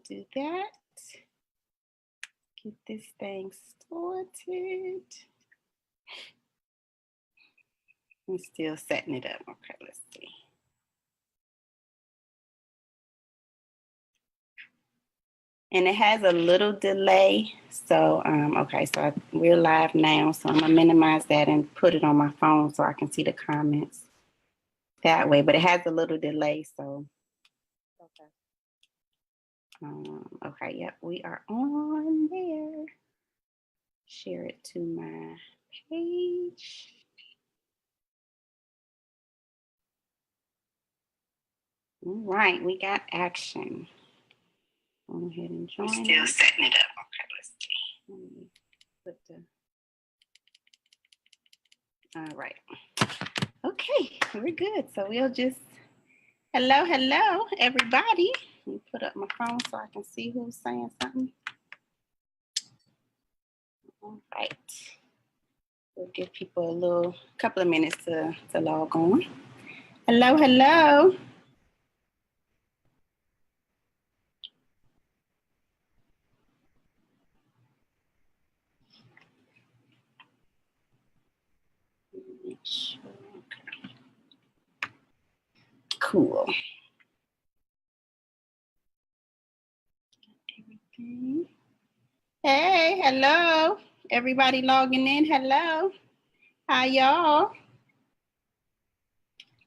do that. Get this thing started. I'm still setting it up. Okay, let's see. And it has a little delay. So, okay, so we're live now. So I'm gonna minimize that and put it on my phone so I can see the comments that way. But it has a little delay, so. Okay, yep, we are on there. Share it to my page. All right, we got action. Go ahead and join. I'm still setting it up. Okay, let's see. Let me put the. All right. Okay, we're good. So we'll just. Hello, everybody. Let me put up my phone so I can see who's saying something. All right. We'll give people a couple of minutes to log on. Hello. Cool. Hey, hello. Everybody logging in. Hello. How y'all?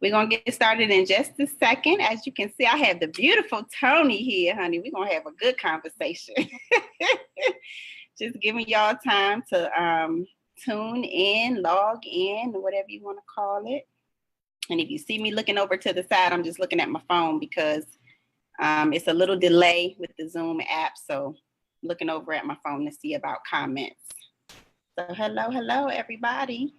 We're going to get started in just a second. As you can see, I have the beautiful Toni here, honey. We're going to have a good conversation. Just giving y'all time to tune in, log in, whatever you want to call it. And if you see me looking over to the side, I'm just looking at my phone because it's a little delay with the Zoom app. So looking over at my phone to see about comments. So hello, everybody.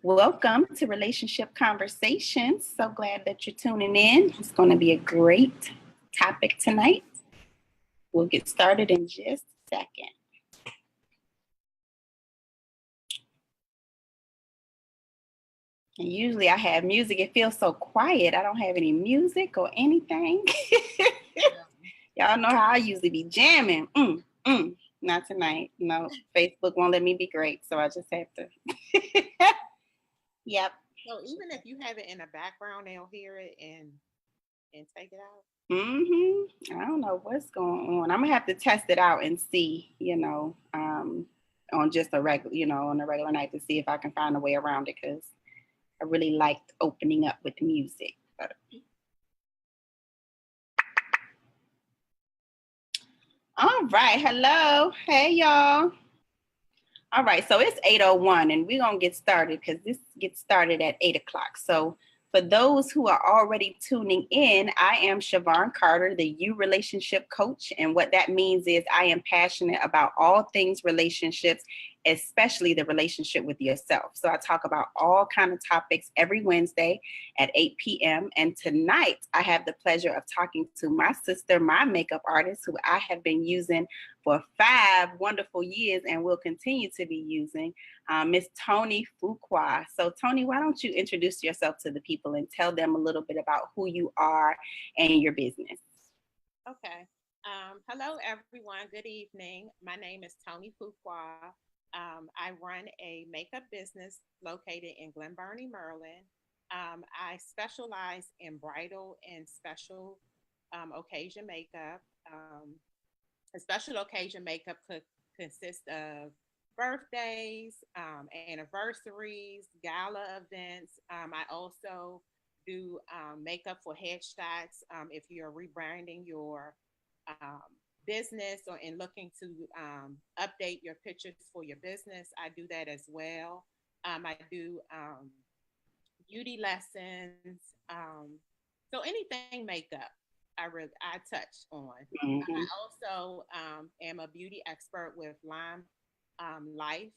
Welcome to Relationship Conversations. So glad that you're tuning in. It's going to be a great topic tonight. We'll get started in just a second. And usually I have music. It feels so quiet. I don't have any music or anything. Y'all know how I usually be jamming. Not tonight. No, Facebook won't let me be great. So I just have to. Yep. So even if you have it in the background, they'll hear it and take it out. I don't know what's going on. I'm gonna have to test it out and see, on just a regular, on a regular night to see if I can find a way around it, because I really liked opening up with music. But... All right, hello, hey y'all. All right, so it's 8:01 and we're gonna get started because this gets started at 8 o'clock. So for those who are already tuning in, I am Siobhan Carter, the You Relationship Coach. And what that means is I am passionate about all things relationships, especially the relationship with yourself. So I talk about all kinds of topics every Wednesday at 8 p.m. And tonight I have the pleasure of talking to my sister, my makeup artist, who I have been using for 5 wonderful years and will continue to be using, Miss Toni Fuqua. So Toni, why don't you introduce yourself to the people and tell them a little bit about who you are and your business. Okay. Hello, everyone. Good evening. My name is Toni Fuqua. I run a makeup business located in Glen Burnie, Maryland. I specialize in bridal and special occasion makeup. A special occasion makeup could consist of birthdays, anniversaries, gala events. I also do makeup for headshots. If you're rebranding your business or in looking to update your pictures for your business, I do that as well. I do beauty lessons. So anything makeup, I touch on. Mm-hmm. I also am a beauty expert with Lime Life,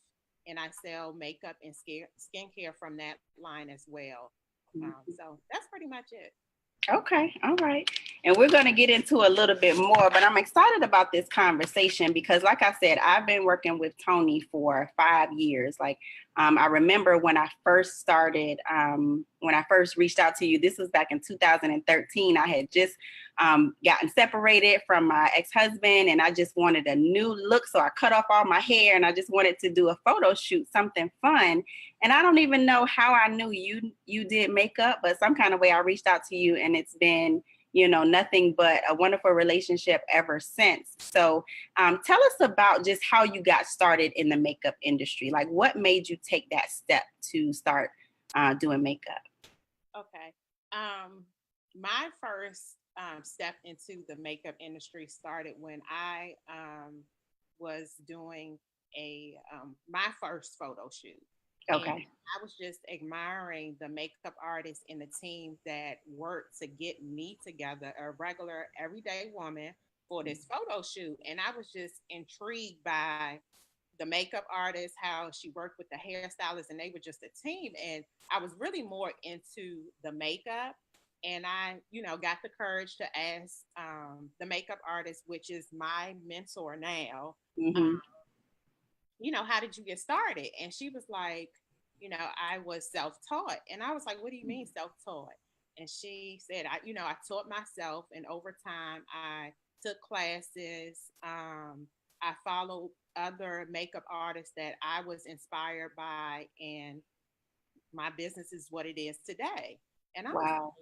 and I sell makeup and skincare from that line as well. So that's pretty much it. Okay, all right. And we're going to get into a little bit more, but I'm excited about this conversation because, like I said, I've been working with Toni for 5 years. Like, I remember when I first started, when I first reached out to you, this was back in 2013. I had just gotten separated from my ex-husband, and I just wanted a new look. So I cut off all my hair, and I just wanted to do a photo shoot, something fun. And I don't even know how I knew you did makeup, but some kind of way I reached out to you, and it's been, nothing but a wonderful relationship ever since. So tell us about just how you got started in the makeup industry. Like, what made you take that step to start doing makeup? Okay. My first step into the makeup industry started when I was doing my first photo shoot. Okay. And I was just admiring the makeup artists and the team that worked to get me together, a regular, everyday woman, for this photo shoot. And I was just intrigued by the makeup artist, how she worked with the hairstylists, and they were just a team. And I was really more into the makeup. And I, got the courage to ask the makeup artist, which is my mentor now, Mm-hmm. how did you get started? And she was like, I was self-taught. And I was like, what do you mean self-taught? And she said, I taught myself, and over time I took classes. I followed other makeup artists that I was inspired by, and my business is what it is today. And I was Wow.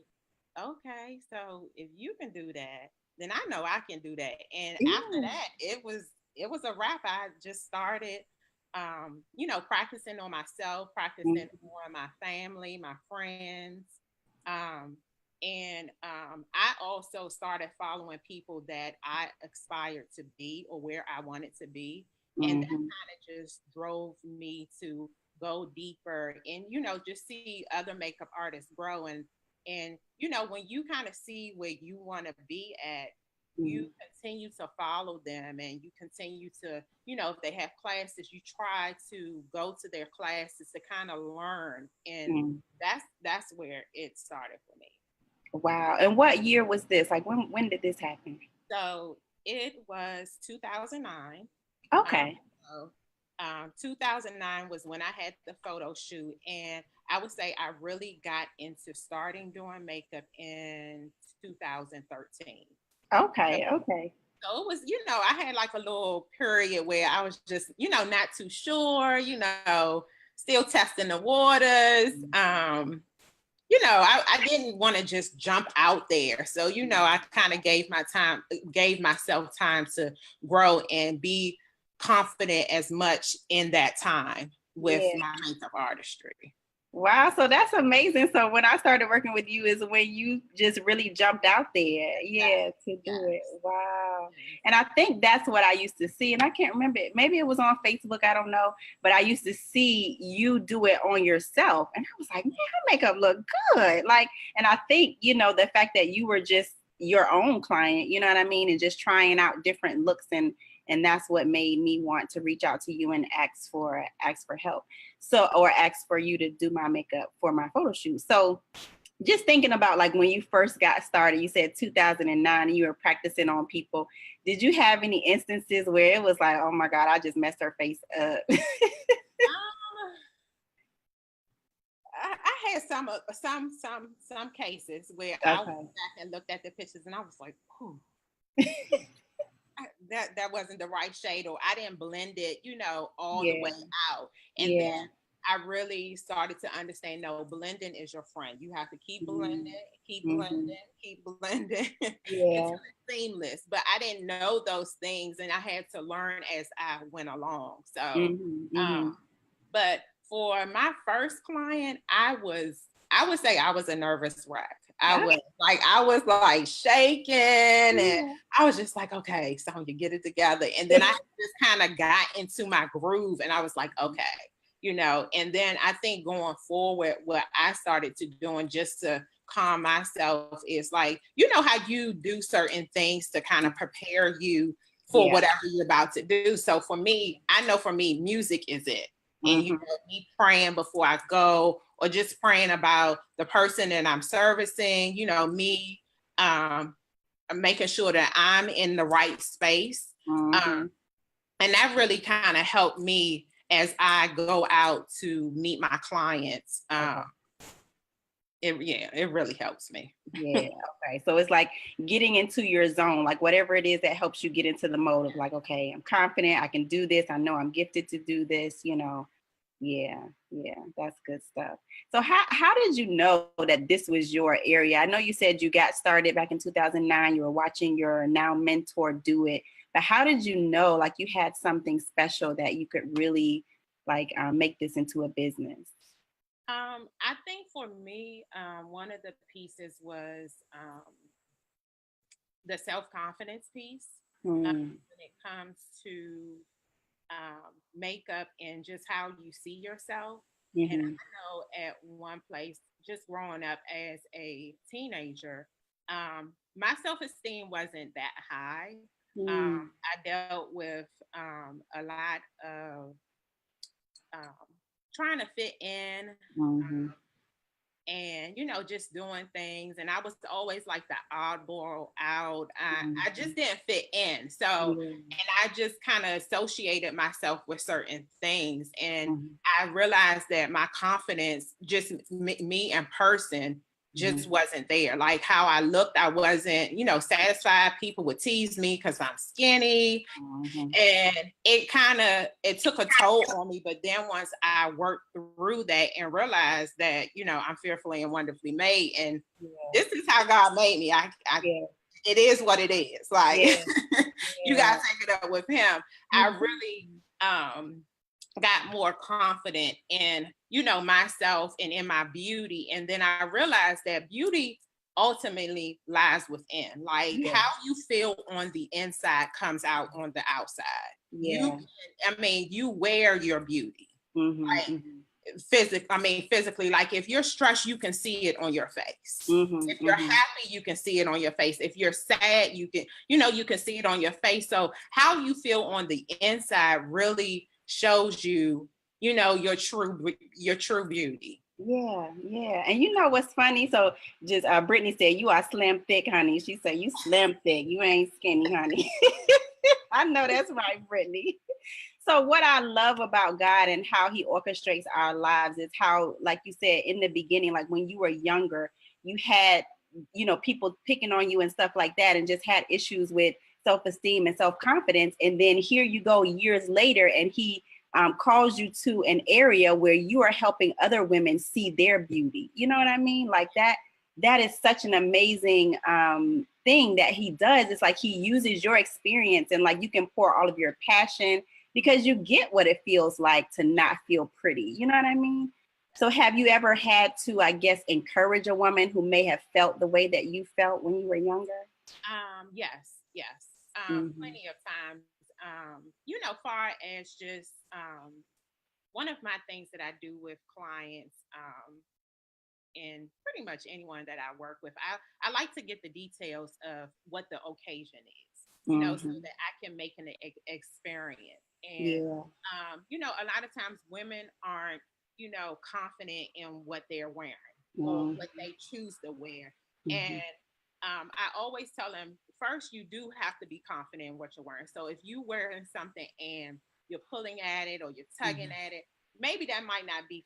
like, okay, so if you can do that, then I know I can do that. And after Yeah. that, it was a wrap. I just started practicing on myself, practicing on my family, my friends. Um, and I also started following people that I aspired to be or where I wanted to be. And that Mm-hmm. kind of just drove me to go deeper and, just see other makeup artists grow. And when you kind of see where you want to be at, you continue to follow them, and you continue to, if they have classes, you try to go to their classes to kind of learn. And Mm-hmm. that's where it started for me. Wow. And what year was this? Like, when did this happen? So it was 2009. Um, Okay. so, 2009 was when I had the photo shoot, and I would say I really got into starting doing makeup in 2013. Okay. Okay. So it was, I had like a little period where I was just, not too sure, still testing the waters. I didn't want to just jump out there. So, I kind of gave myself time to grow and be confident as much in that time with Yeah. my makeup artistry. Wow, so that's amazing. So when I started working with you is when you just really jumped out there, yeah, to do it. Yes. Wow. And I think that's what I used to see. And I can't remember, maybe it was on Facebook, I don't know, but I used to see you do it on yourself. And I was like, man, her makeup look good. Like, and I think, the fact that you were just your own client, you know what I mean? And just trying out different looks, and that's what made me want to reach out to you and ask for help. So, or ask for you to do my makeup for my photo shoot. So just thinking about like when you first got started, you said 2009 and you were practicing on people. Did you have any instances where it was like, oh my God, I just messed her face up? I had some cases where I went Okay. back and looked at the pictures, and I was like, "Whew, that wasn't the right shade," or I didn't blend it, all the Yeah. way out. And then Yeah. I really started to understand, no, blending is your friend. You have to keep blending, keep Mm-hmm. blending, keep blending Yeah. until it's seamless. But I didn't know those things, and I had to learn as I went along. So, Mm-hmm. um, Mm-hmm. but for my first client, I would say I was a nervous wreck. I was like shaking, and Yeah. I was just like, okay, Sonya, get it together. And then I just kind of got into my groove, and I was like, okay, and then I think going forward, what I started to doing just to calm myself is like, how you do certain things to kind of prepare you for Yeah. whatever you're about to do. So for me, I know for me, music is it. And Mm-hmm. me praying before I go, or just praying about the person that I'm servicing, me making sure that I'm in the right space. Mm-hmm. And that really kind of helped me as I go out to meet my clients. It really helps me. Yeah. Okay. So it's like getting into your zone, like whatever it is that helps you get into the mode of like, okay, I'm confident, I can do this. I know I'm gifted to do this, you know. Yeah. Yeah. That's good stuff. So how did you know that this was your area? I know you said you got started back in 2009. You were watching your now mentor do it, but how did you know like you had something special that you could really like make this into a business? I think for me, one of the pieces was the self-confidence piece when it comes to makeup and just how you see yourself. And I Mm-hmm. know at one place, just growing up as a teenager, my self-esteem wasn't that high. I dealt with a lot of um, trying to fit in. Mm-hmm. And just doing things, and I was always like the oddball out. I just didn't fit in, so and I just kind of associated myself with certain things, and I realized that my confidence, just me in person, just wasn't there. Like how I looked, I wasn't satisfied. People would tease me because I'm skinny, and it took a toll on me. But then once I worked through that and realized that I'm fearfully and wonderfully made, and this is how God made me. It is what it is. Like you gotta take it up with Him. I really got more confident in myself and in my beauty, and then I realized that beauty ultimately lies within. Like how you feel on the inside comes out on the outside. You wear your beauty. Like physically, like if you're stressed, you can see it on your face. If you're happy, you can see it on your face. If you're sad, you can see it on your face. So how you feel on the inside really shows you your true beauty. Yeah. And you know what's funny? So just Brittany said, you are slim thick, honey. She said, you slim thick. You ain't skinny, honey. I know that's right, Brittany. So what I love about God and how He orchestrates our lives is how, like you said, in the beginning, like when you were younger, you had, people picking on you and stuff like that, and just had issues with self-esteem and self-confidence. And then here you go years later, and He calls you to an area where you are helping other women see their beauty. You know what I mean? Like that is such an amazing thing that He does. It's like He uses your experience, and like you can pour all of your passion because you get what it feels like to not feel pretty. You know what I mean? So have you ever had to, I guess, encourage a woman who may have felt the way that you felt when you were younger? Yes. Plenty of times. Far as just one of my things that I do with clients, and pretty much anyone that I work with, I like to get the details of what the occasion is, so that I can make an experience. And a lot of times women aren't confident in what they're wearing or what they choose to wear. And I always tell them, first, you do have to be confident in what you're wearing. So if you're wearing something and you're pulling at it or you're tugging at it, maybe that might not be,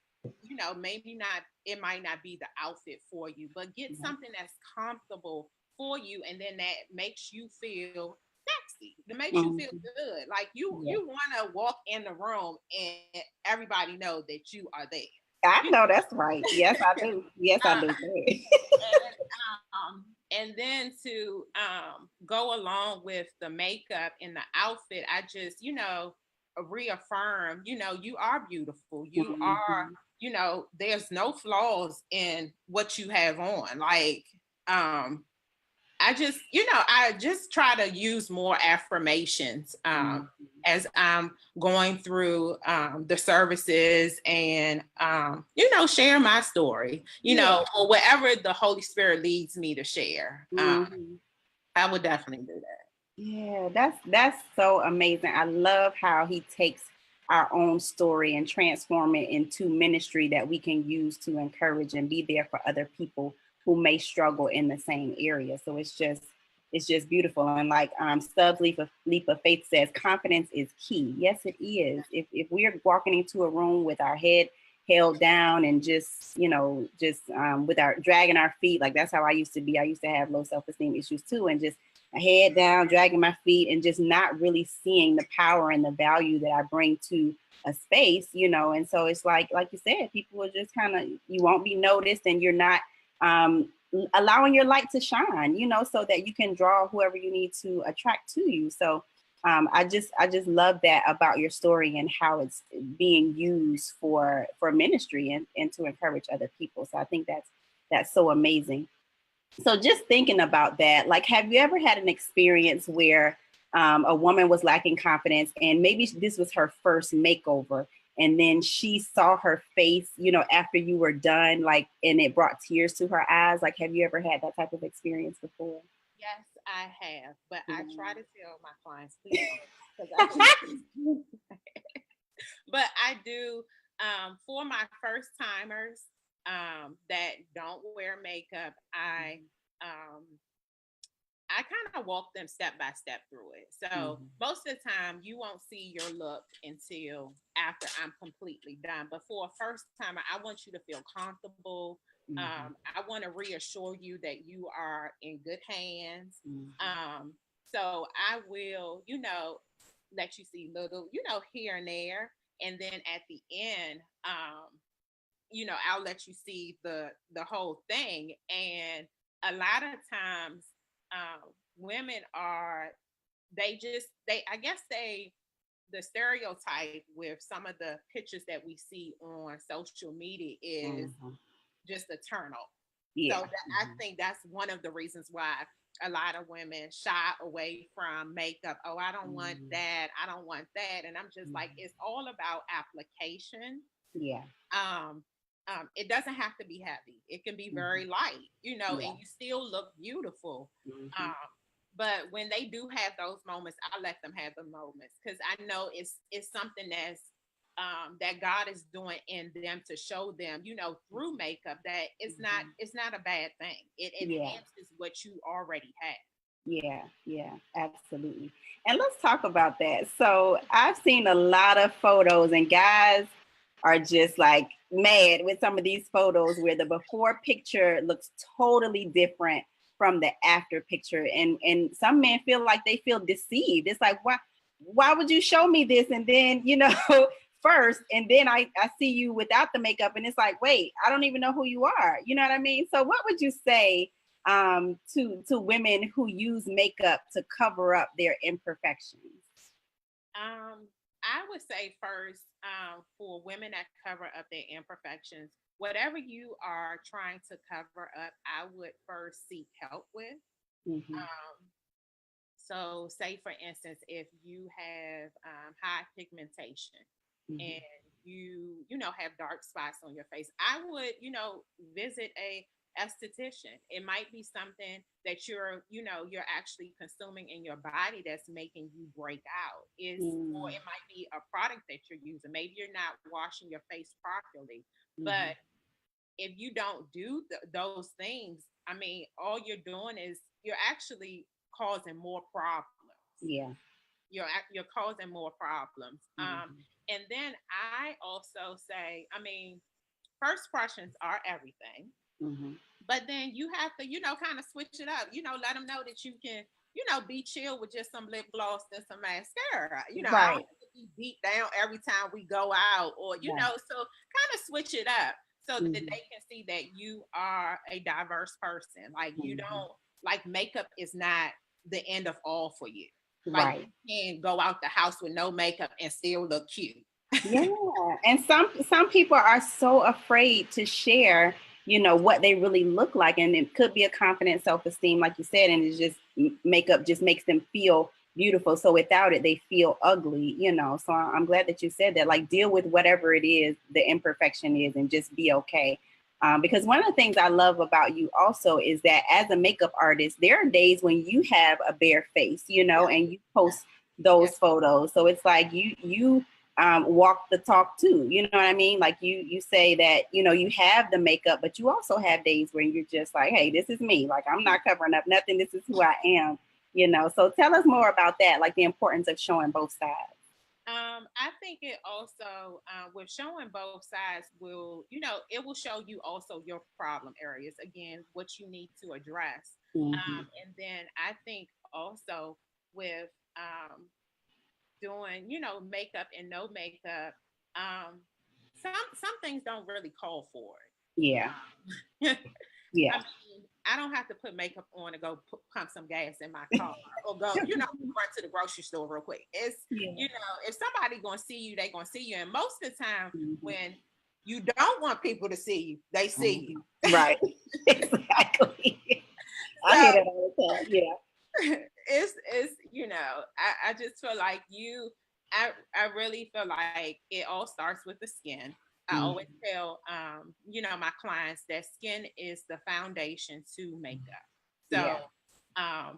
maybe not, it might not be the outfit for you, but get something that's comfortable for you. And then that makes you feel sexy. It makes you feel good. Like you want to walk in the room and everybody know that you are there. I know that's right. Yes, I do. Yes, I do. And then to go along with the makeup and the outfit, I just, reaffirm, you are beautiful. You are, there's no flaws in what you have on. Like, I just try to use more affirmations as I'm going through the services and, share my story, or whatever the Holy Spirit leads me to share. I would definitely do that. Yeah, that's so amazing. I love how He takes our own story and transform it into ministry that we can use to encourage and be there for other people who may struggle in the same area. So it's it's just beautiful. And like Stubbs Leap of Faith says, confidence is key. Yes, it is. If we're walking into a room with our head held down and just, with our dragging our feet, like that's how I used to be. I used to have low self-esteem issues too, and just a head down, dragging my feet, and just not really seeing the power and the value that I bring to a space, and so it's like you said, people will just kind of, you won't be noticed, and you're not allowing your light to shine, so that you can draw whoever you need to attract to you. So I just love that about your story and how it's being used for ministry and to encourage other people. So I think that's so amazing. So just thinking about that, like, have you ever had an experience where a woman was lacking confidence and maybe this was her first makeover, and then she saw her face, after you were done, like, and it brought tears to her eyes? Like, have you ever had that type of experience before? Yes, I have, but I try to tell my clients, please don't, but I do, for my first timers that don't wear makeup, I kind of walk them step by step through it. So most of the time, you won't see your look until after I'm completely done. But for a first timer, I want you to feel comfortable. I want to reassure you that you are in good hands. So I will, let you see little, here and there. And then at the end, I'll let you see the whole thing. And a lot of times, women are, the stereotype with some of the pictures that we see on social media is just a turn off. Yeah. So I think that's one of the reasons why a lot of women shy away from makeup. Oh, I don't want that. I don't want that. And I'm just like, it's all about application. Yeah. It doesn't have to be heavy. It can be very light, and you still look beautiful. But when they do have those moments, I let them have the moments, because I know it's something that's that God is doing in them to show them, through makeup, that it's not a bad thing. It enhances what you already have. Yeah, absolutely. And let's talk about that. So I've seen a lot of photos, and guys are just like mad with some of these photos where the before picture looks totally different from the after picture. And some men feel like they feel deceived. It's like, why would you show me this? And then, first, and then I see you without the makeup, and it's like, wait, I don't even know who you are. You know what I mean? So what would you say to women who use makeup to cover up their imperfections? I would say first, for women that cover up their imperfections, whatever you are trying to cover up, I would first seek help with. So say, for instance, if you have high pigmentation and you have dark spots on your face, I would, visit a esthetician. It might be something that you're actually consuming in your body that's making you break out. Or it might be a product that you're using. Maybe you're not washing your face properly. But if you don't do those things, I mean, all you're doing is you're actually causing more problems. Yeah. You're causing more problems. And then I also say, I mean, first impressions are everything. But then you have to, kind of switch it up. Let them know that you can, be chill with just some lip gloss and some mascara. I don't have to be beat down every time we go out, or so kind of switch it up so that they can see that you are a diverse person. Like, you don't, like, makeup is not the end of all for you. Like, you can go out the house with no makeup and still look cute. Yeah. And some people are so afraid to share, what they really look like. And it could be a confident self-esteem, like you said, and it's just makeup just makes them feel beautiful. So without it, they feel ugly, So I'm glad that you said that, like, deal with whatever it is, the imperfection is, and just be okay. Because one of the things I love about you also is that as a makeup artist, there are days when you have a bare face, and you post those photos. So it's like you walk the talk too. You know what I mean? Like you say that, you have the makeup, but you also have days where you're just like, hey, this is me. Like, I'm not covering up nothing. This is who I am. So tell us more about that, like the importance of showing both sides. I think it also, with showing both sides, it will show you also your problem areas, again, what you need to address. Mm-hmm. And then I think also with doing, makeup and no makeup, um, some things don't really call for Yeah. it. Yeah. I mean, I don't have to put makeup on to go pump some gas in my car or go, run to the grocery store real quick. It's, Yeah. if somebody gonna see you, they gonna see you. And most of the time, Mm-hmm. when you don't want people to see you, they see you. Right. Exactly. I hear So that all the time. Yeah. it's I just feel like I really feel like it all starts with the skin. I Mm-hmm. always tell my clients that skin is the foundation to makeup. So Yeah.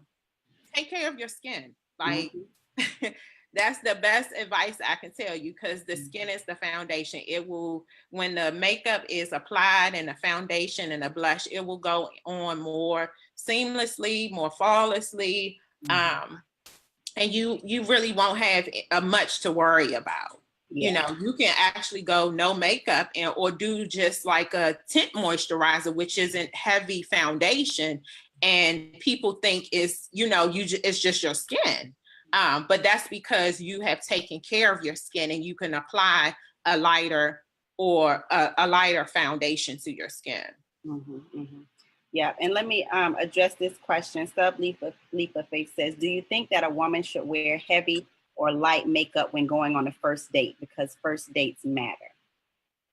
take care of your skin. Like Mm-hmm. that's the best advice I can tell you, because the skin is the foundation. It will, when the makeup is applied and the foundation and the blush, it will go on more seamlessly, more flawlessly. And you really won't have much to worry about. Yeah. You can actually go no makeup or do just like a tint moisturizer, which isn't heavy foundation, and people think it's just your skin. But that's because you have taken care of your skin, and you can apply a lighter a lighter foundation to your skin. Mm-hmm. Mm-hmm. Yeah, and let me address this question. Sub Leapa Faith says, do you think that a woman should wear heavy or light makeup when going on a first date, because first dates matter?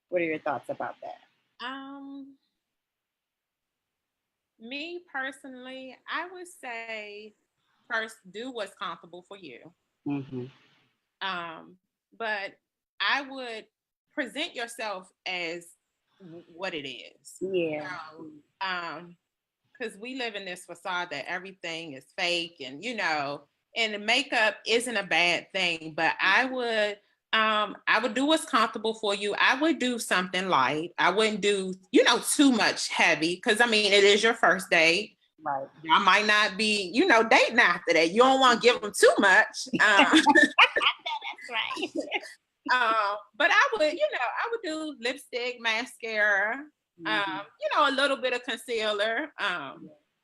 What are your thoughts about that? Me personally, I would say first do what's comfortable for you. Mm-hmm. Um, but I would present yourself as what it is. Yeah. Because we live in this facade that everything is fake, and the makeup isn't a bad thing, but I would do what's comfortable for you. I would do something light. I wouldn't do, too much heavy, because I mean, it is your first date. Right. Y'all might not be, dating after that. You don't want to give them too much. That's right. But I would do lipstick, mascara, a little bit of concealer. I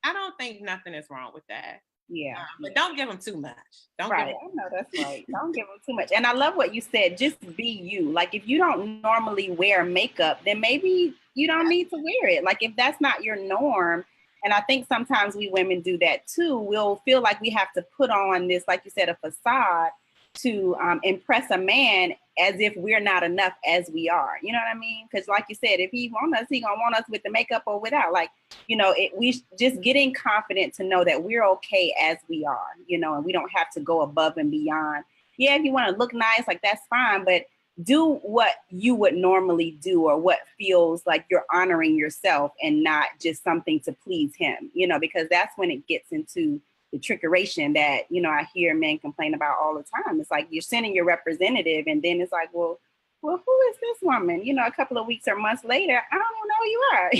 don't think nothing is wrong with that. Yeah. But don't give them too much. Right. I know that's right. Don't give them too much. And I love what you said. Just be you. Like, if you don't normally wear makeup, then maybe you don't need to wear it. Like, if that's not your norm. And I think sometimes we women do that too. We'll feel like we have to put on this, like you said, a facade to impress a man, as if we're not enough as we are. You know what I mean? Because like you said, if he want us, he gonna want us with the makeup or without. Like, we just getting confident to know that we're okay as we are, and we don't have to go above and beyond. Yeah, if you want to look nice, like, that's fine, but do what you would normally do, or what feels like you're honoring yourself, and not just something to please him, because that's when it gets into the trickeration that, I hear men complain about all the time. It's like you're sending your representative, and then it's like, well, who is this woman? A couple of weeks or months later, I don't know who you are.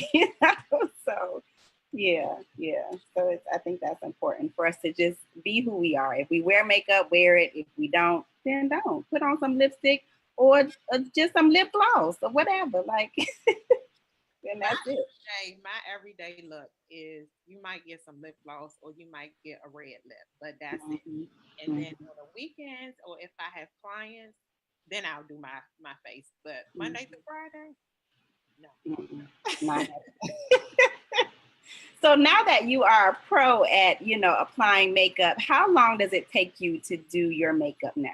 So yeah. So I think that's important for us to just be who we are. If we wear makeup, wear it. If we don't, then don't. Put on some lipstick, or just some lip gloss or whatever. Like, and that's it. My everyday look is, you might get some lip gloss, or you might get a red lip, but that's it. And then on the weekends, or if I have clients, then I'll do my face. But Monday through Friday, no. So now that you are a pro at, applying makeup, how long does it take you to do your makeup now?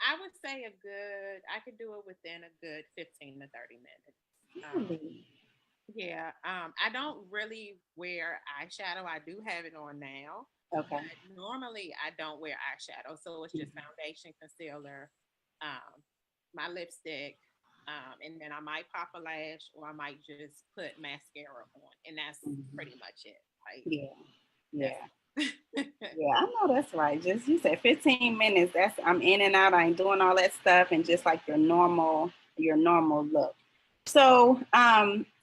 I would say I could do it within a good 15 to 30 minutes. Yeah. I don't really wear eyeshadow. I do have it on now. Okay. But normally I don't wear eyeshadow. So it's just foundation, concealer, my lipstick, and then I might pop a lash, or I might just put mascara on. And that's pretty much it. Like, yeah. Yeah, I know that's right. Just, you said 15 minutes. I'm in and out. I ain't doing all that stuff, and just like your normal look. So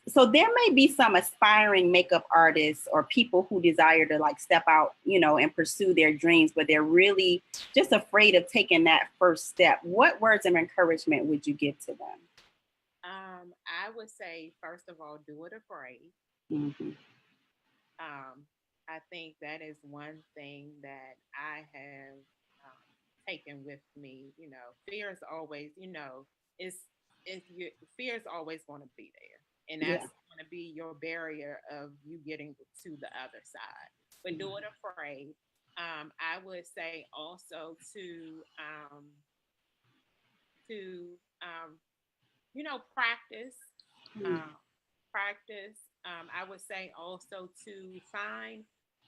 so there may be some aspiring makeup artists or people who desire to like step out, and pursue their dreams, but they're really just afraid of taking that first step. What words of encouragement would you give to them? I would say, first of all, do it afraid. Mm-hmm. Um, I think that is one thing that I have taken with me. You know, fear is always, it's your fear is always going to be there, and that's Yeah. going to be your barrier of you getting to the other side. But do it afraid. I would say also to practice, um, practice. I would say also to find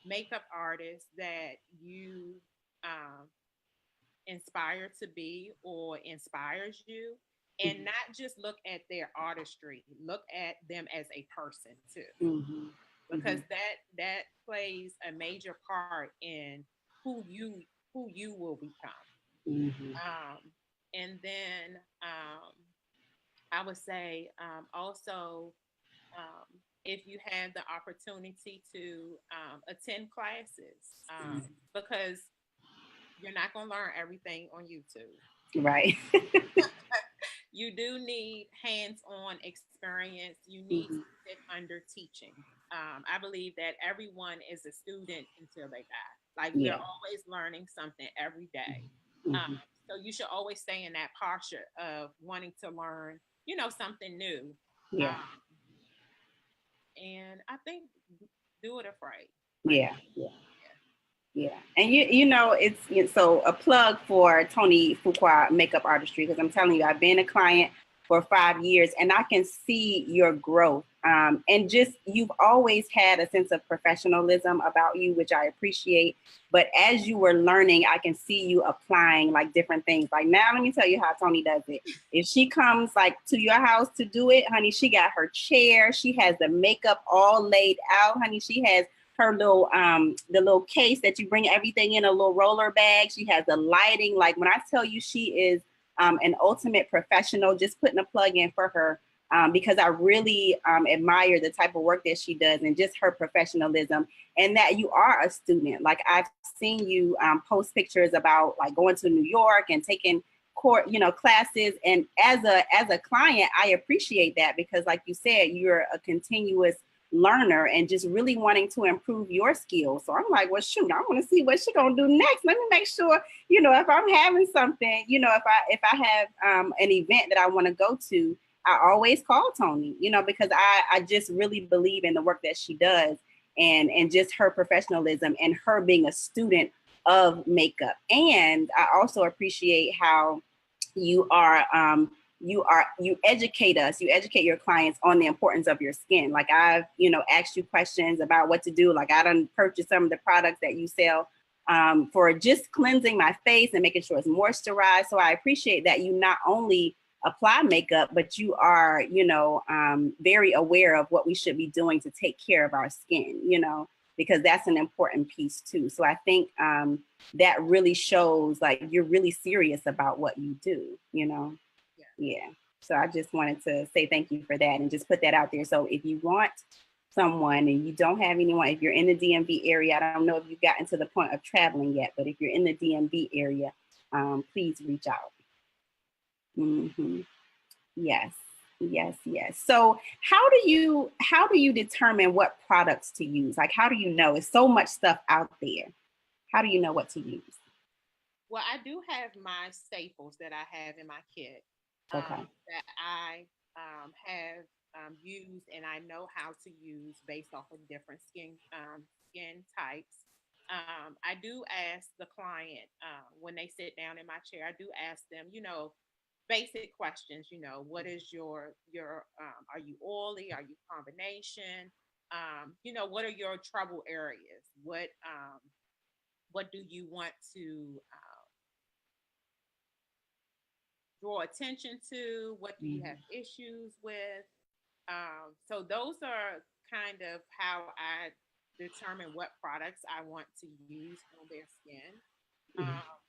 makeup artists that you um, inspire to be or inspires you, and not just look at their artistry. Look at them as a person too, Mm-hmm. because that plays a major part in who you who you will become. Mm-hmm. Um, and then I would say also if you have the opportunity to attend classes, because you're not going to learn everything on YouTube. Right. You do need hands on experience. You need to Mm-hmm. sit under teaching. I believe that everyone is a student until they die. Like we're Yeah. always learning something every day. Mm-hmm. So you should always stay in that posture of wanting to learn, something new. Yeah. Um, and I think do it afraid. Like, Yeah. Yeah, and so a plug for Toni Fuqua makeup artistry, because I'm telling you, I've been a client for 5 years, and I can see your growth. And just you've always had a sense of professionalism about you, which I appreciate. But as you were learning, I can see you applying like different things. Like now, let me tell you how Toni does it. If she comes like to your house to do it, honey, she got her chair. She has the makeup all laid out, honey. She has her little the little case that you bring everything in, a little roller bag. She has the lighting. Like when I tell you she is an ultimate professional, just putting a plug in for her, because I really admire the type of work that she does and just her professionalism, and that you are a student. Like I've seen you post pictures about like going to New York and taking classes, and as a client, I appreciate that, because like you said, you're a continuous learner and just really wanting to improve your skills. So I'm like, well, shoot, I want to see what she's gonna do next. Let me make sure, if I'm having something, if I have an event that I want to go to, I always call Toni, because I just really believe in the work that she does, and just her professionalism and her being a student of makeup. And I also appreciate how you are you educate us, you educate your clients on the importance of your skin. Like I've asked you questions about what to do. Like I done purchased some of the products that you sell for just cleansing my face and making sure it's moisturized. So I appreciate that you not only apply makeup, but you are very aware of what we should be doing to take care of our skin, because that's an important piece too. So I think that really shows like you're really serious about what you do. yeah. Yeah. So I just wanted to say thank you for that and just put that out there. So if you want someone and you don't have anyone, if you're in the DMV area, I don't know if you've gotten to the point of traveling yet, but if you're in the DMV area, please reach out. Hmm. Yes. Yes, yes. So how do you determine what products to use? Like how do you know? It's so much stuff out there. How do you know what to use? Well, I do have my staples that I have in my kit, Okay. that I have used and I know how to use based off of different skin types. I do ask the client when they sit down in my chair. I do ask them, basic questions. What is your are you oily? Are you combination? What are your trouble areas? What do you want to draw attention to? What do you have Mhm. issues with? So those are kind of how I determine what products I want to use on their skin. Mhm. Um,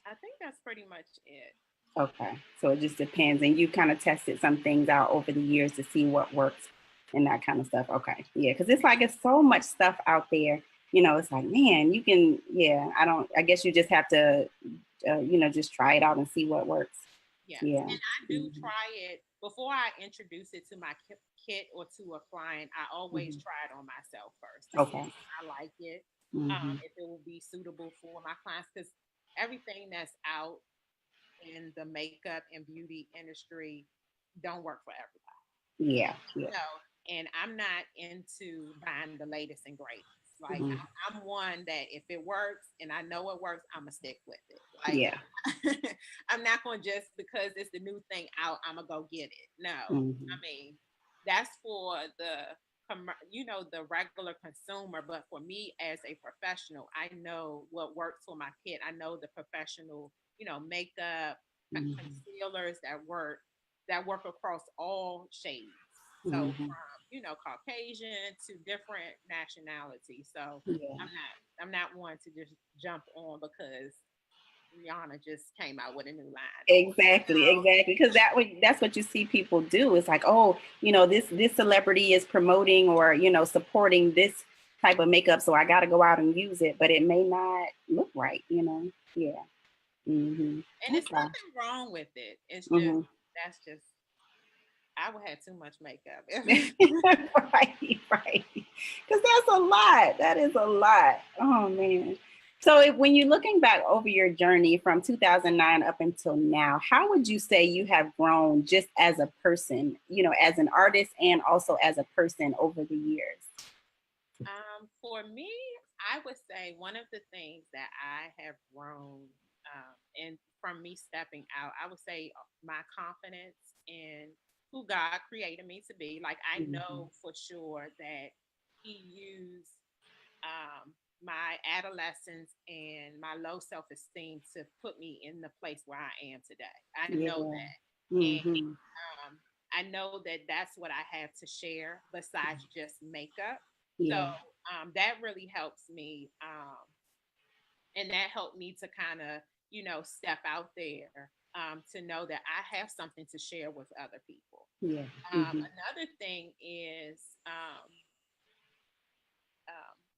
I think that's pretty much it. Okay. So it just depends. And you kind of tested some things out over the years to see what works and that kind of stuff. Okay. Yeah. Cause it's like, it's so much stuff out there. It's like, man, you can, yeah, I guess you just have to, just try it out and see what works. Yes, Yeah. and I do Hmm. try it before I introduce it to my kit or to a client. I always Hmm. try it on myself first to see Okay. if I like it, Hmm. if it will be suitable for my clients. Because everything that's out in the makeup and beauty industry don't work for everybody. Yeah. Yeah. And I'm not into buying the latest and greatest. Like Hmm. I'm one that if it works and I know it works, I'm gonna stick with it. Like Yeah. I'm not gonna just because it's the new thing out, I'm gonna go get it. No, I Hmm. mean that's for the regular consumer. But for me as a professional, I know what works for my kid. I know the professional, makeup Hmm. concealers that work across all shades. So Hmm. from Caucasian to different nationalities. So Yeah. I'm not one to just jump on because Rihanna just came out with a new line or Exactly, exactly. Because that's what you see people do. It's like, oh, this celebrity is promoting or supporting this type of makeup, so I got to go out and use it, but it may not look right. Yeah. Hmm. and it's Okay. nothing wrong with it. It's just Hmm. that's just I would have too much makeup. Right, right. Because that's a lot. That is a lot. Oh man. So when you're looking back over your journey from 2009 up until now, how would you say you have grown just as a person, as an artist and also as a person over the years? For me, I would say one of the things that I have grown, and from me stepping out, I would say my confidence in who God created me to be. Like I Hmm. know for sure that He used my adolescence and my low self esteem to put me in the place where I am today. I know Yeah. that. And Hmm. I know that that's what I have to share besides just makeup. So Yeah. that really helps me. And that helped me to kind of, step out there to know that I have something to share with other people. Yeah. Hmm. Another thing is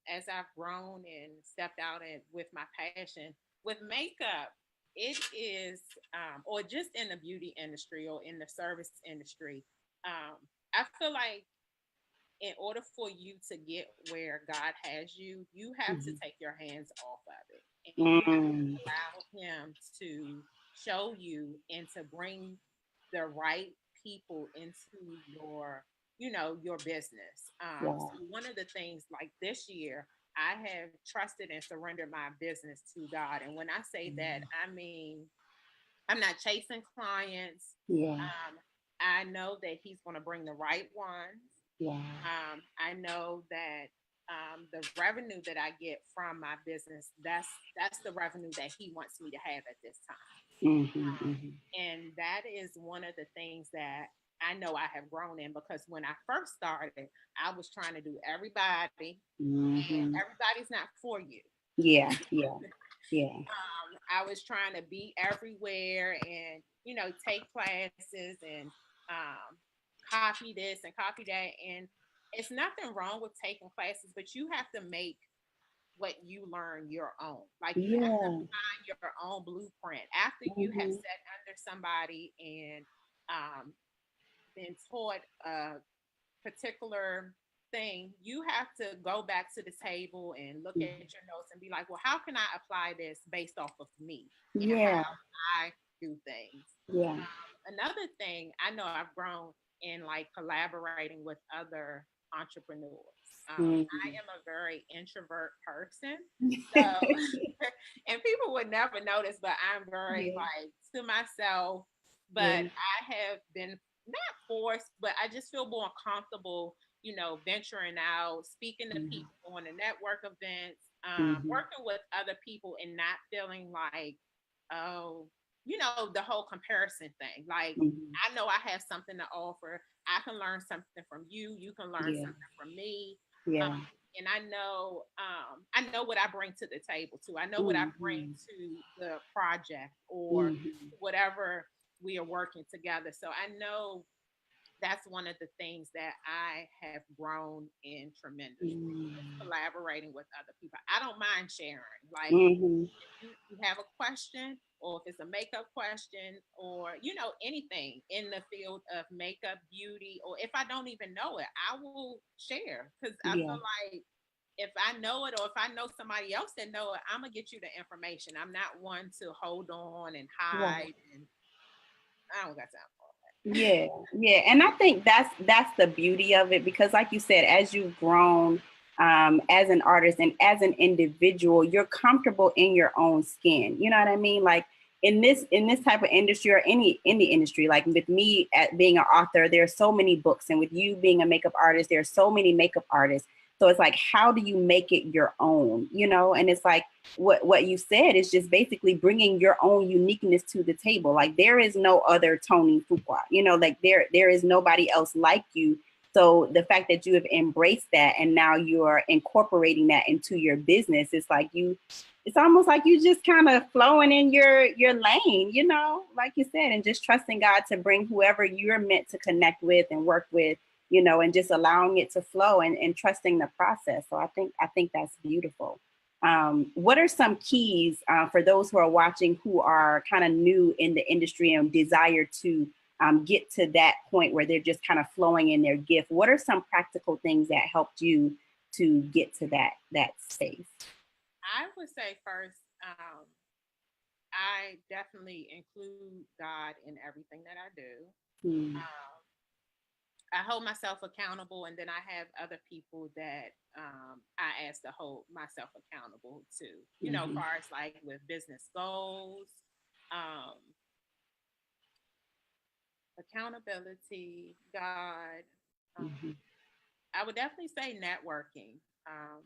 as I've grown and stepped out and with my passion with makeup, it is, or just in the beauty industry or in the service industry, I feel like in order for you to get where God has you, you have to Hmm. take your hands off of it and you have to Mm. allow Him to show you and to bring the right people into your business. So Wow. one of the things like this year, I have trusted and surrendered my business to God. And when I say that, I mean, I'm not chasing clients. Yeah. Um, I know that He's going to bring the right ones. Wow. I know that the revenue that I get from my business, that's the revenue that He wants me to have at this time. Hmm. Hmm. And that is one of the things that I know I have grown in because when I first started, I was trying to do everybody, and Hmm. everybody's not for you. Yeah. Yeah. Yeah. I was trying to be everywhere and take classes and copy this and copy that, and it's nothing wrong with taking classes, but you have to make what you learn your own. Like you have to Yeah. find your own blueprint after you have Hmm. sat under somebody and um, been taught a particular thing. You have to go back to the table and look at your notes and be like, well, how can I apply this based off of me and Yeah. how I do things? Yeah. Another thing, I know I've grown in like collaborating with other entrepreneurs. I Hmm. am a very introvert person. So, and people would never notice, but I'm very Yeah. like to myself. But Yeah. I have been not forced, but I just feel more comfortable, venturing out, speaking to Hmm. people on the network events, Hmm. working with other people and not feeling like, oh, the whole comparison thing. Like, Hmm. I know I have something to offer. I can learn something from you. You can learn Yeah. something from me. Um, Yeah. and I know what I bring to the table too. I know what I bring to the project or whatever we are working together. So I know that's one of the things that I have grown in tremendously, is collaborating with other people. I don't mind sharing. Like, if you have a question, or if it's a makeup question, or anything in the field of makeup, beauty, or if I don't even know it, I will share, because I feel like if I know it, or if I know somebody else that know it, I'm gonna get you the information. I'm not one to hold on and hide, and I don't got time for that. Yeah. And I think that's the beauty of it, because like you said, as you've grown as an artist and as an individual, you're comfortable in your own skin. You know what I mean? Like in this type of industry, or any industry, like with me at being an author, there are so many books, and with you being a makeup artist, there are so many makeup artists. So it's like, how do you make it your own? And it's like what you said is just basically bringing your own uniqueness to the table. Like, there is no other Toni Fuqua, like there is nobody else like you. So the fact that you have embraced that, and now you're incorporating that into your business, it's almost like you just kind of flowing in your lane, like you said, and just trusting God to bring whoever you're meant to connect with and work with, and just allowing it to flow, and trusting the process. So I think that's beautiful. What are some keys for those who are watching, who are kind of new in the industry and desire to get to that point where they're just kind of flowing in their gift? What are some practical things that helped you to get to that space? I would say first, I definitely include God in everything that I do. Mm. Um, I hold myself accountable, and then I have other people that I ask to hold myself accountable to. As far as like with business goals, um, accountability, God. Um, Mm-hmm. I would definitely say networking.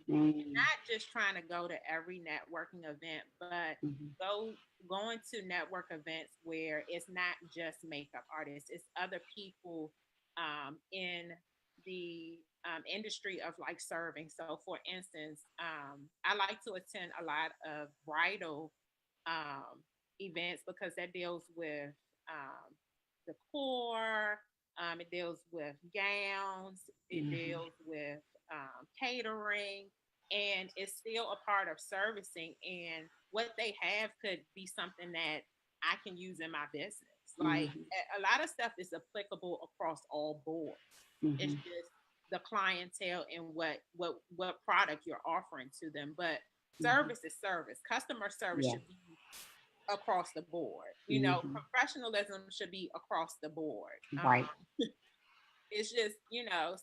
Mm-hmm. Not just trying to go to every networking event, but going to network events where it's not just makeup artists, it's other people in the industry of like serving. So, for instance, I like to attend a lot of bridal um, events, because that deals with decor, it deals with gowns, it Mm-hmm. deals with catering, and it's still a part of servicing. And what they have could be something that I can use in my business. Like, Mm-hmm. a lot of stuff is applicable across all boards. It's Mm-hmm. just the clientele and what product you're offering to them. But Mm-hmm. service is service. Customer service Yeah. should be across the board. Mm-hmm. Professionalism should be across the board. Right. It's just,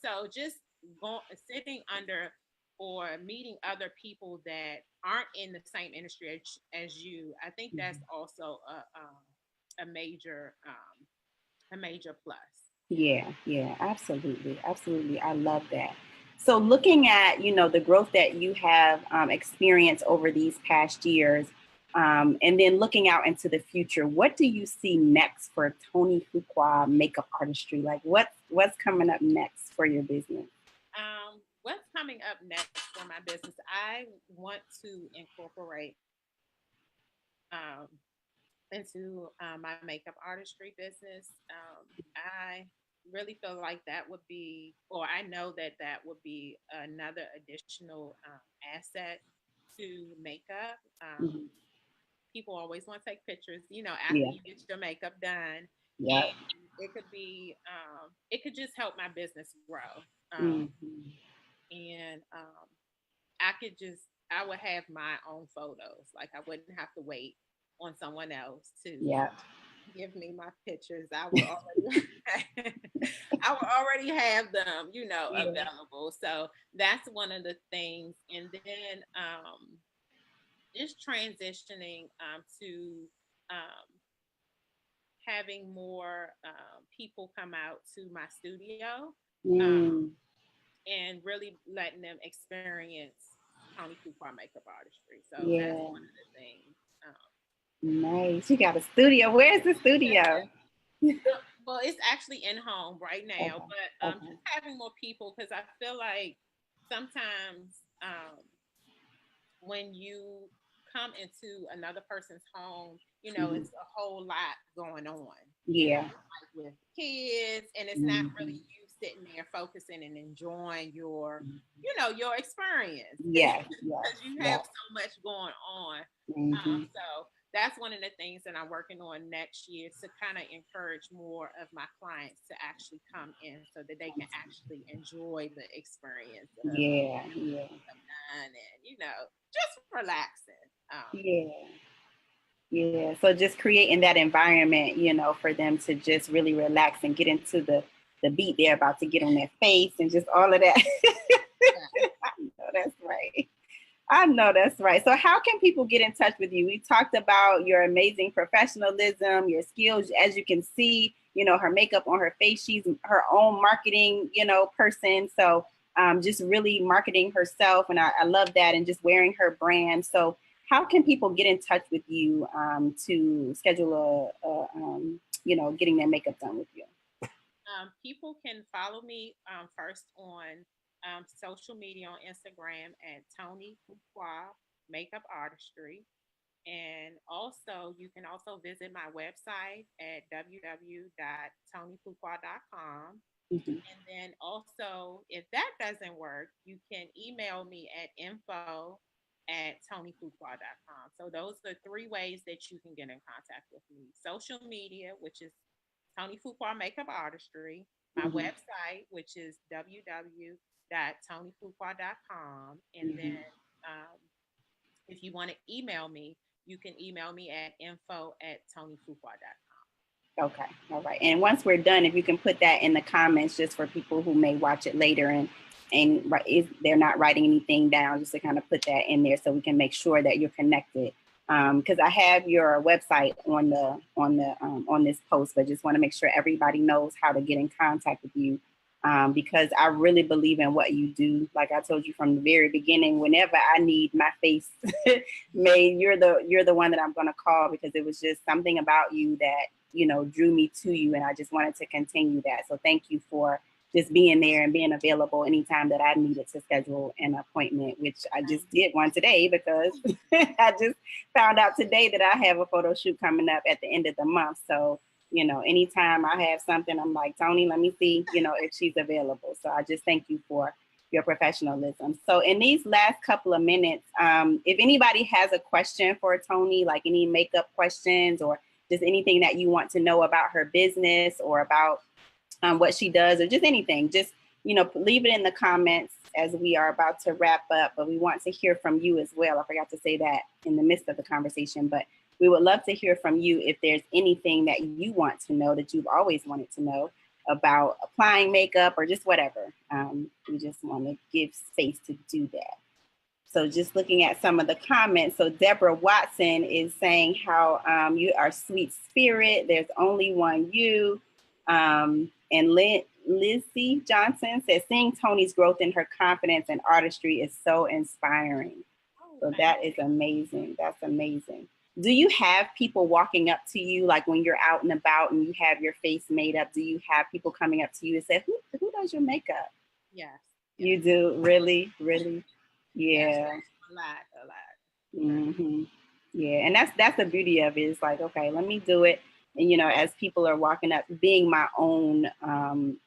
so just going, sitting under, or meeting other people that aren't in the same industry as you. I think that's Mm-hmm. also a major plus. Yeah, absolutely. I love that. So looking at, the growth that you have experienced over these past years, and then looking out into the future, what do you see next for Toni Fuqua makeup artistry? Like, what's coming up next for your business? What's coming up next for my business? I want to incorporate um, into my makeup artistry business. I really feel like that would be, or I know that that would be another additional asset to makeup. Mm-hmm. People always want to take pictures, after Yeah. you get your makeup done, Yeah. and it could just help my business grow. Mm-hmm. And I would have my own photos. Like, I wouldn't have to wait on someone else to Yeah. give me my pictures. I would already I would already have them, Yeah. available. So that's one of the things. And then just transitioning to um, having more people come out to my studio, um, Mm. and really letting them experience Toni Fuqua makeup artistry. So that's Yeah. one of the things. Nice. You got a studio. Where's the studio? Well, it's actually in home right now, Okay. but Okay. just having more people, because I feel like sometimes when you come into another person's home, Mhm. it's a whole lot going on, Yeah. like with kids, and it's not really Mhm. you sitting there focusing and enjoying your experience Yes, yes, because you have yes. so much going on. Hmm. So that's one of the things that I'm working on next year to kind of encourage more of my clients to actually come in so that they can actually enjoy the experience of Yeah, yeah, done and just relaxing. yeah. Yeah, so just creating that environment, for them to just really relax and get into the beat they're about to get on their face and just all of that. Yeah. I know that's right. I know that's right. So how can people get in touch with you? We talked about your amazing professionalism, your skills. As you can see, her makeup on her face. She's her own marketing, person. So just really marketing herself. And I love that, and just wearing her brand. So how can people get in touch with you to schedule getting their makeup done with you? People can follow me first on social media on Instagram at Toni Fuqua Makeup Artistry. And also, you can also visit my website at www.tonyfuqua.com. Mhm. And then also, if that doesn't work, you can email me at info@tonyfuqua.com. So those are three ways that you can get in contact with me. Social media, which is Toni Fuqua Makeup Artistry, my Mhm. website, which is www.tonyfuqua.com. And then Mhm. if you want to email me, you can email me at info@tonyfuqua.com. Okay. All right. And once we're done, if you can put that in the comments just for people who may watch it later and if they're not writing anything down, just to kind of put that in there so we can make sure that you're connected. Because I have your website on this post, but just want to make sure everybody knows how to get in contact with you. Because I really believe in what you do. Like I told you from the very beginning, whenever I need my face made, you're the one that I'm going to call, because it was just something about you that drew me to you, and I just wanted to continue that. So thank you for just being there and being available anytime that I needed to schedule an appointment, which I just did one today because I just found out today that I have a photo shoot coming up at the end of the month. So anytime I have something, I'm like, Toni, let me see if she's available. So I just thank you for your professionalism. So in these last couple of minutes, if anybody has a question for Toni, like any makeup questions or just anything that you want to know about her business or about what she does, or just anything, just leave it in the comments as we are about to wrap up. But we want to hear from you as well. I forgot to say that in the midst of the conversation, but we would love to hear from you if there's anything that you want to know, that you've always wanted to know about applying makeup or just whatever. We just want to give space to do that. So just looking at some of the comments. So Deborah Watson is saying how you are sweet spirit. There's only one you. And Lizzie Johnson says, seeing Toni's growth in her confidence and artistry is so inspiring. Oh, So thank that is amazing. That's amazing. Do you have people walking up to you, like when you're out and about and you have your face made up? Do you have people coming up to you and say, who does your makeup? you. Yes, You yes, do? Really? Really? yes. Yeah. A lot, a lot. Very. Hmm. Yeah, and that's the beauty of it. It's like, okay, let me do it. And as people are walking up, being my own,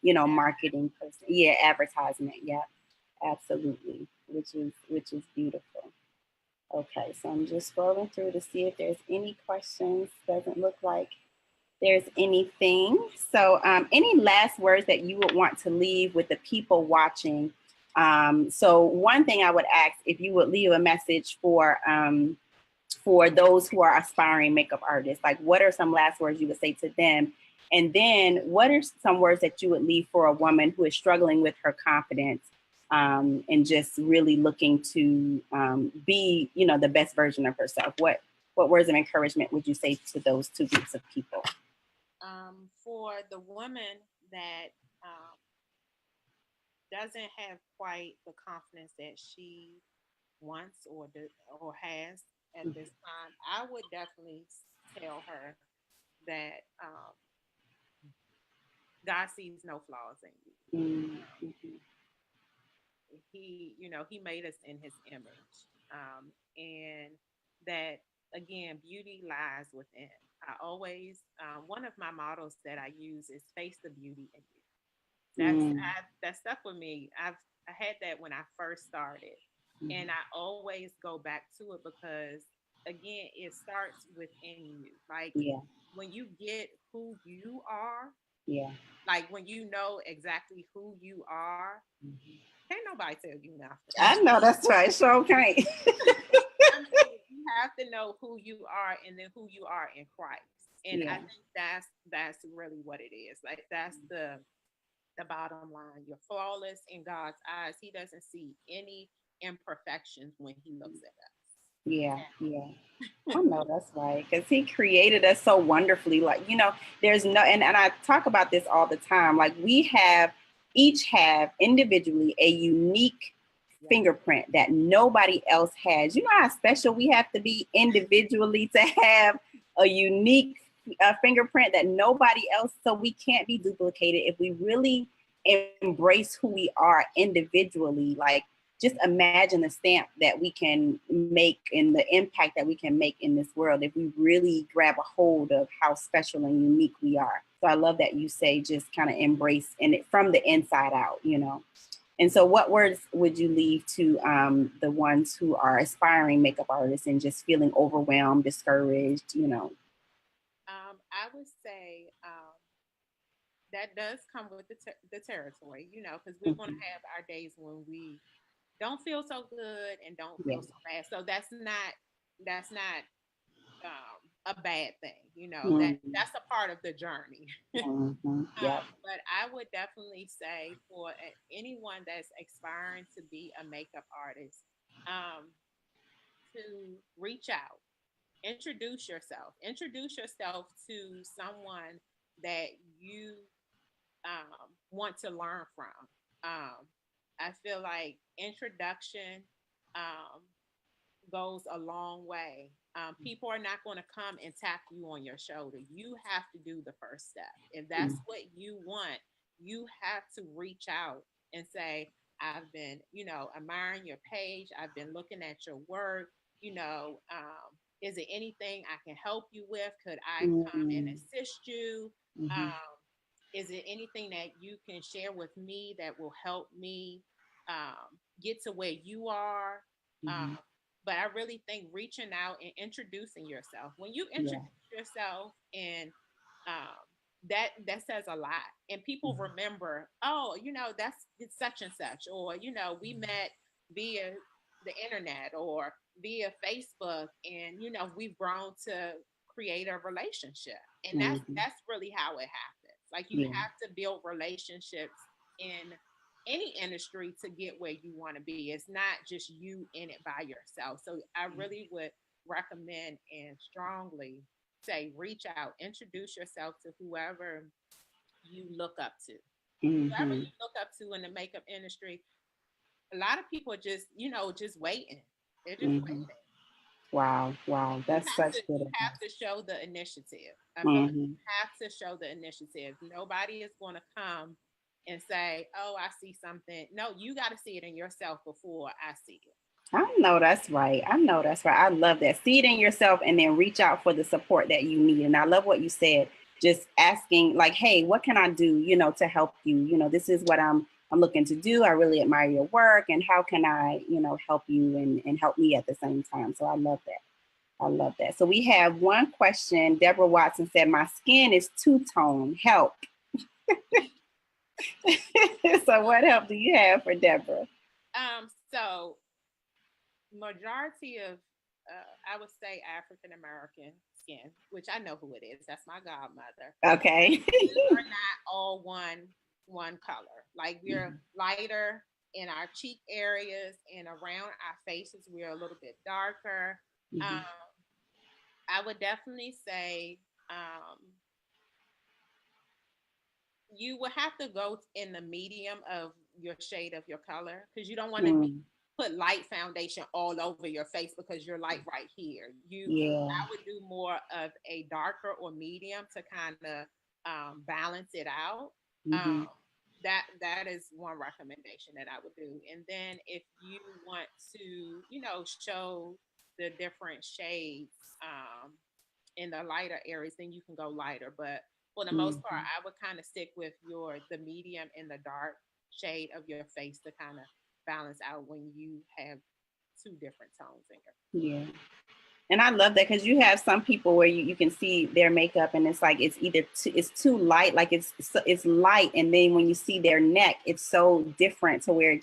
marketing person. Yeah, advertisement. Yeah, absolutely. Which is beautiful. Okay, so I'm just scrolling through to see if there's any questions. Doesn't look like there's anything. So, any last words that you would want to leave with the people watching? So, one thing I would ask, if you would leave a message for those who are aspiring makeup artists, like what are some last words you would say to them? And then, what are some words that you would leave for a woman who is struggling with her confidence and just really looking to be, the best version of herself? What words of encouragement would you say to those two groups of people? For the woman that um, doesn't have quite the confidence that she wants or has at this time, I would definitely tell her that God sees no flaws in you. Mm-hmm. he made us in his image. And that, again, beauty lies within. I always, one of my models that I use is face the beauty in you. Mm, That stuck with me. I had that when I first started, and mhm. I always go back to it because, again, it starts within you. Like Yeah, when you get who you are, yeah. like when you know exactly who you are, Mhm. can't nobody tell you nothing. I know that's right. So okay. I mean, you have to know who you are and then who you are in Christ. And I Yeah. think that's really what it is. Like that's the bottom line. You're flawless in God's eyes. He doesn't see any imperfections when he looks at Yeah, us. yeah. I know that's right. Because he created us so wonderfully. Like, there's no, and I talk about this all the time. Like, each have individually a unique Yeah. fingerprint that nobody else has. You know how special we have to be individually to have a unique fingerprint that nobody else, so we can't be duplicated if we really embrace who we are individually. Like, just imagine the stamp that we can make and the impact that we can make in this world if we really grab a hold of how special and unique we are. So I love that you say just kind of embrace and it from the inside out. And so, what words would you leave to the ones who are aspiring makeup artists and just feeling overwhelmed, discouraged? I would say that does come with the territory, because we're going Mm-hmm. to have our days when we don't feel so good and don't Yeah. feel so bad. So that's not a bad thing, that Mm-hmm. that's a part of the journey. Mm-hmm. Yep. But I would definitely say for anyone that's aspiring to be a makeup artist, um, to reach out, introduce yourself to someone that you want to learn from. I feel like introduction um, goes a long way. People are not going to come and tap you on your shoulder. You have to do the first step. If that's what you want, you have to reach out and say, I've been, admiring your page. I've been looking at your work. Is there anything I can help you with? Could I come and Mm-hmm. assist you? Mm-hmm. Is it anything that you can share with me that will help me get to where you are? Um, Mm-hmm. but I really think reaching out and introducing yourself. When you Yeah. introduce yourself, and that says a lot, and people Mm-hmm. remember. Oh, that's it's such and such, or we met via the internet or via Facebook, and we've grown to create a relationship, and that's Mm-hmm. that's really how it happens. Like you Yeah. have to build relationships in any industry to get where you want to be. It's not just you in it by yourself. So I really would recommend and strongly say reach out, introduce yourself to whoever you look up to. Whoever Mm-hmm. you look up to in the makeup industry, a lot of people are just waiting. They're just Mm-hmm. waiting. Wow. Wow. You That's have to such good you have advice. to show the initiative. I feel like Mm-hmm. you have to show the initiative. Nobody is going to come and say, "Oh, I see something." No, you got to see it in yourself before I see it. I know that's right. I know that's right. I love that. See it in yourself and then reach out for the support that you need. And I love what you said. Just asking, like, hey, what can I do, to help you? This is what I'm looking to do. I really admire your work. And how can I, help you and help me at the same time? So I love that. I love that. So we have one question. Deborah Watson said, my skin is two-tone. Help. So what help do you have for Deborah? So majority of I would say African American skin, which I know who it is. That's my godmother. Okay. Skins are not all one color. Like we're lighter in our cheek areas and around our faces. We're a little bit darker. Um, Mhm. I would definitely say um, you would have to go in the medium of your shade of your color because you don't want to be Mm, put light foundation all over your face because you're light right here. yeah. I would do more of a darker or medium to kind of balance it out. Um, Hmm. that is one recommendation that I would do. And then if you want to, show the different shades in the lighter areas, then you can go lighter. But for the most part, Mhm. I would kind of stick with the medium and the dark shade of your face to kind of balance out when you have two different tones in your. Yeah. And I love that because you have some people where you can see their makeup and it's like it's either it's too light, like it's light, and then when you see their neck, it's so different to where it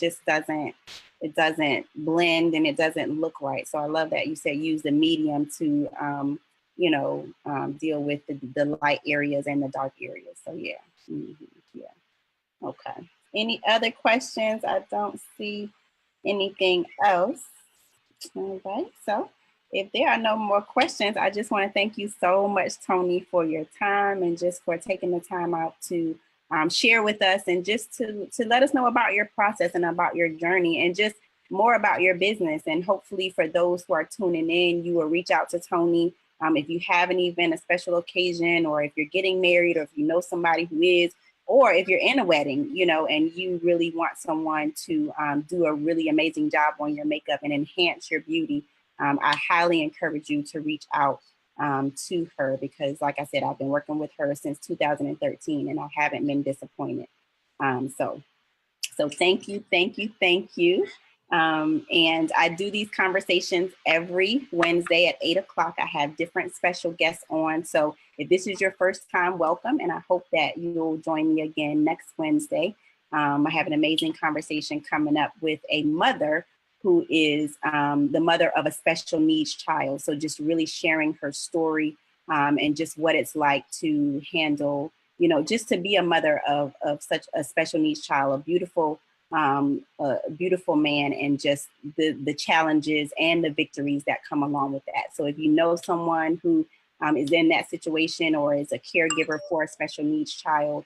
doesn't blend and it doesn't look right. So I love that you said use the medium to deal with the light areas and the dark areas. So yeah, hmm yeah, okay. Any other questions? I don't see anything else. All right. So if there are no more questions, I just want to thank you so much, Toni, for your time and just for taking the time out to share with us and just to let us know about your process and about your journey and just more about your business. And hopefully for those who are tuning in, you will reach out to Toni if you have an event, a special occasion, or if you're getting married, or if you know somebody who is, or if you're in a wedding, and you really want someone to do a really amazing job on your makeup and enhance your beauty, I highly encourage you to reach out to her because, like I said, I've been working with her since 2013 and I haven't been disappointed. So thank you, thank you, thank you. And I do these conversations every Wednesday at 8 o'clock. I have different special guests on. So if this is your first time, welcome. And I hope that you'll join me again next Wednesday. I have an amazing conversation coming up with a mother who is the mother of a special needs child. So just really sharing her story and just what it's like to handle, just to be a mother of such a special needs child, a beautiful man, and just the challenges and the victories that come along with that. So if you know someone who is in that situation or is a caregiver for a special needs child,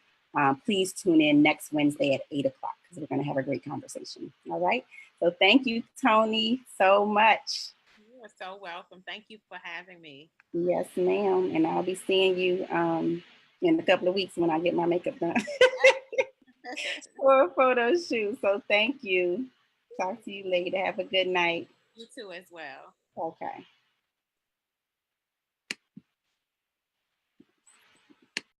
please tune in next Wednesday at 8 o'clock because we're going to have a great conversation. All right. So thank you, Toni, so much. You are so welcome. Thank you for having me. Yes, ma'am. And I'll be seeing you in a couple of weeks when I get my makeup done for a photo shoot. So thank you. Talk to you later. Have a good night. You too as well. Okay.